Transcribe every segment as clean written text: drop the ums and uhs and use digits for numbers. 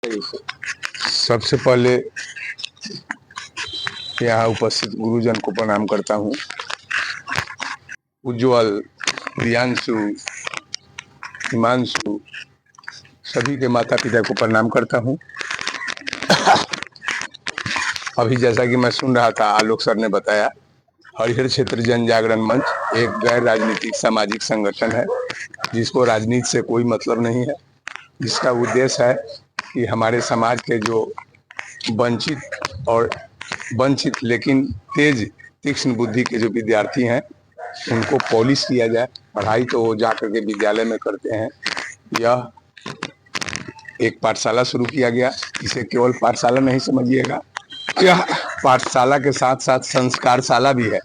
सबसे पहले यहाँ उपस्थित गुरुजन को प्रणाम करता हूँ। उज्जवल, प्रियांशु, हिमांशु, सभी के माता पिता को प्रणाम करता हूँ। अभी जैसा कि मैं सुन रहा था, आलोक सर ने बताया, हरिहर क्षेत्र जन जागरण मंच एक गैर राजनीतिक सामाजिक संगठन है जिसको राजनीति से कोई मतलब नहीं है। जिसका उद्देश्य है कि हमारे समाज के जो वंचित लेकिन तेज तीक्ष्ण बुद्धि के जो विद्यार्थी हैं उनको पॉलिश किया जाए। पढ़ाई तो वो जाकर के विद्यालय में करते हैं। यह एक पाठशाला शुरू किया गया। इसे केवल पाठशाला नहीं समझिएगा, यह पाठशाला के साथ साथ संस्कारशाला भी है।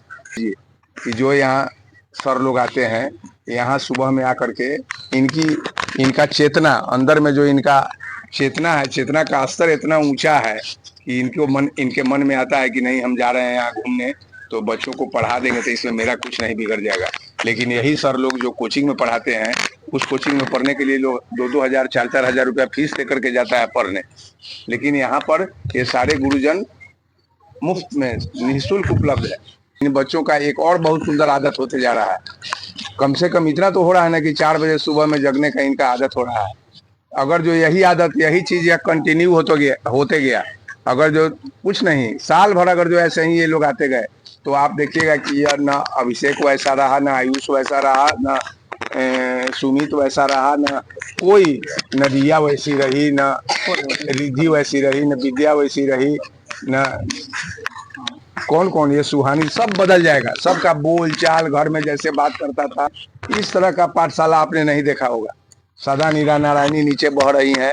कि जो यहाँ सर लोग आते हैं, यहाँ सुबह में आकर के इनका चेतना, अंदर में जो इनका चेतना है, चेतना का स्तर इतना ऊंचा है कि इनके मन में आता है कि नहीं, हम जा रहे हैं यहाँ घूमने, तो बच्चों को पढ़ा देंगे तो इसमें मेरा कुछ नहीं बिगड़ जाएगा। लेकिन यही सर लोग जो कोचिंग में पढ़ाते हैं, उस कोचिंग में पढ़ने के लिए लोग 2-2 हजार 4-4 हजार रुपया फीस लेकर के जाता है पढ़ने। लेकिन यहाँ पर ये सारे गुरुजन मुफ्त में निःशुल्क उपलब्ध है। इन बच्चों का एक और बहुत सुंदर आदत होते जा रहा है। कम से कम इतना तो हो रहा है ना कि 4 बजे सुबह में जगने का इनका आदत हो रहा है। अगर जो यही चीज या कंटिन्यू होते गया, अगर जो कुछ नहीं, साल भर अगर जो ऐसे ही ये लोग आते गए, तो आप देखिएगा कि यार ना अभिषेक वैसा रहा, ना आयुष वैसा रहा, ना सुमित वैसा रहा, ना कोई, न रिया वैसी रही, ना रिद्धि वैसी रही, न विद्या वैसी रही, ना कौन ये सुहानी, सब बदल जाएगा। सबका बोल चाल, घर में जैसे बात करता था, इस तरह का पाठशाला आपने नहीं देखा होगा। सदा नीरा नारायणी नीचे बह रही हैं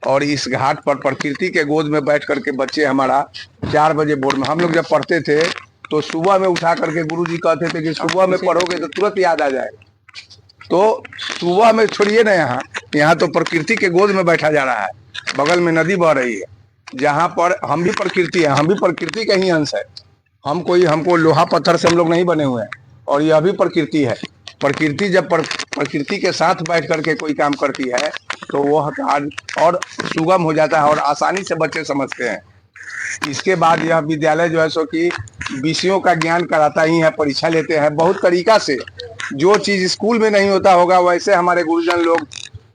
और इस घाट पर प्रकृति के गोद में बैठ करके बच्चे हमारा 4 बजे भोर में, हम लोग जब पढ़ते थे तो सुबह में उठा करके गुरुजी कहते थे कि सुबह में पढ़ोगे तो तुरंत याद आ जाएगा। तो सुबह में छोड़िए ना, यहाँ तो प्रकृति के गोद में बैठा जा रहा है। बगल में नदी बह रही है, जहाँ पर हम भी प्रकृति है, हम भी प्रकृति का ही अंश है। हमको लोहा पत्थर से हम लोग नहीं बने हुए हैं, और यह भी प्रकृति है। प्रकृति जब प्रकृति के साथ बैठ करके कोई काम करती है तो वह और सुगम हो जाता है और आसानी से बच्चे समझते हैं। इसके बाद यह विद्यालय जो है सो कि विषयों का ज्ञान कराता ही है, परीक्षा लेते हैं बहुत तरीका से। जो चीज स्कूल में नहीं होता होगा वैसे हमारे गुरुजन लोग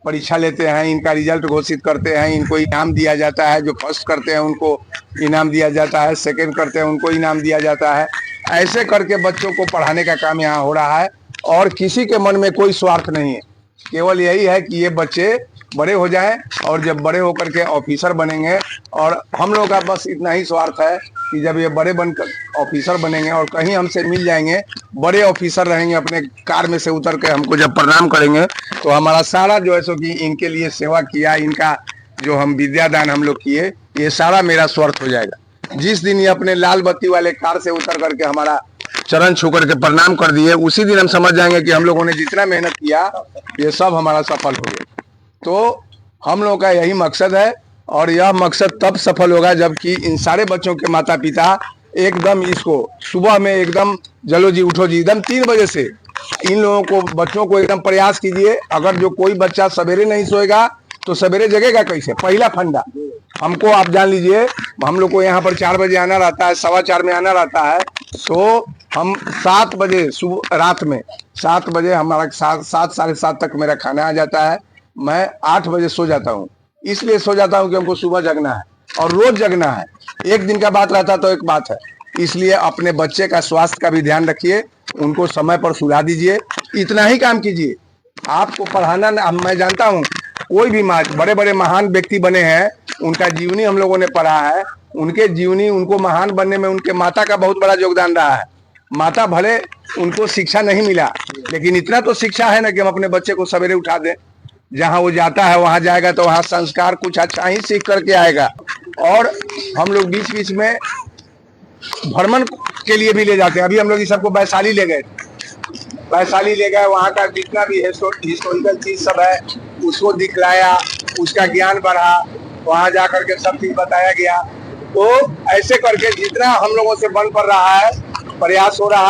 परीक्षा लेते हैं, इनका रिजल्ट घोषित करते हैं, इनको इनाम दिया जाता है। जो फर्स्ट करते हैं उनको इनाम दिया जाता है, सेकंड करते हैं उनको इनाम दिया जाता है। ऐसे करके बच्चों को पढ़ाने का काम यहाँ हो रहा है और किसी के मन में कोई स्वार्थ नहीं है। केवल यही है कि ये बच्चे बड़े हो जाएं और जब बड़े होकर के ऑफिसर बनेंगे, और हम लोग का बस इतना ही स्वार्थ है कि जब ये बड़े बनकर ऑफिसर बनेंगे और कहीं हमसे मिल जाएंगे, बड़े ऑफिसर रहेंगे, अपने कार में से उतर के हमको जब प्रणाम करेंगे तो हमारा सारा जो है सो कि इनके लिए सेवा किया, इनका जो हम विद्यादान हम लोग किए, ये सारा मेरा स्वार्थ हो जाएगा। जिस दिन ये अपने लाल बत्ती वाले कार से उतर करके हमारा चरण छू करके प्रणाम कर दिए, उसी दिन हम समझ जाएंगे कि हम लोगों ने जितना मेहनत किया ये सब हमारा सफल हो गया। तो हम लोगों का यही मकसद है, और यह मकसद तब सफल होगा जबकि इन सारे बच्चों के माता पिता एकदम इसको सुबह में एकदम चलो जी उठो जी, एकदम 3 बजे से इन लोगों को, बच्चों को एकदम प्रयास कीजिए। अगर जो कोई बच्चा सवेरे नहीं सोएगा तो सवेरे जगेगा कैसे? पहला फंडा हमको आप जान लीजिए, हम लोग को यहाँ पर 4 बजे आना रहता है, 4:15 में आना रहता है, तो हम 7 बजे सुबह, रात में 7 बजे हमारा 7 साढ़े 7 तक मेरा खाना आ जाता है। मैं 8 बजे सो जाता हूँ। इसलिए सो जाता हूँ कि हमको सुबह जगना है और रोज जगना है। एक दिन का बात रहता तो एक बात है। इसलिए अपने बच्चे का स्वास्थ्य का भी ध्यान रखिए, उनको समय पर सुला दीजिए, इतना ही काम कीजिए। आपको पढ़ाना, मैं जानता हूँ कोई भी बड़े बड़े महान व्यक्ति बने हैं, उनका जीवनी हम लोगों ने पढ़ा है। उनके जीवनी, उनको महान बनने में उनके माता का बहुत बड़ा योगदान रहा है। माता भले उनको शिक्षा नहीं मिला, लेकिन इतना तो शिक्षा है ना कि हम अपने बच्चे को सवेरे उठा दें। जहाँ वो जाता है वहाँ जाएगा तो वहाँ संस्कार कुछ अच्छा ही सीख करके आएगा। और हम लोग बीच बीच में भ्रमण के लिए भी ले जाते हैं। अभी हम लोग इस सबको वैशाली ले गए, वहाँ का जितना भी हिस्टोरिकल चीज सब है उसको दिखलाया, उसका ज्ञान बढ़ा, वहाँ जा करके सब चीज बताया गया। तो ऐसे करके जितना हम लोगों से बन पड़ रहा है, प्रयास हो रहा है।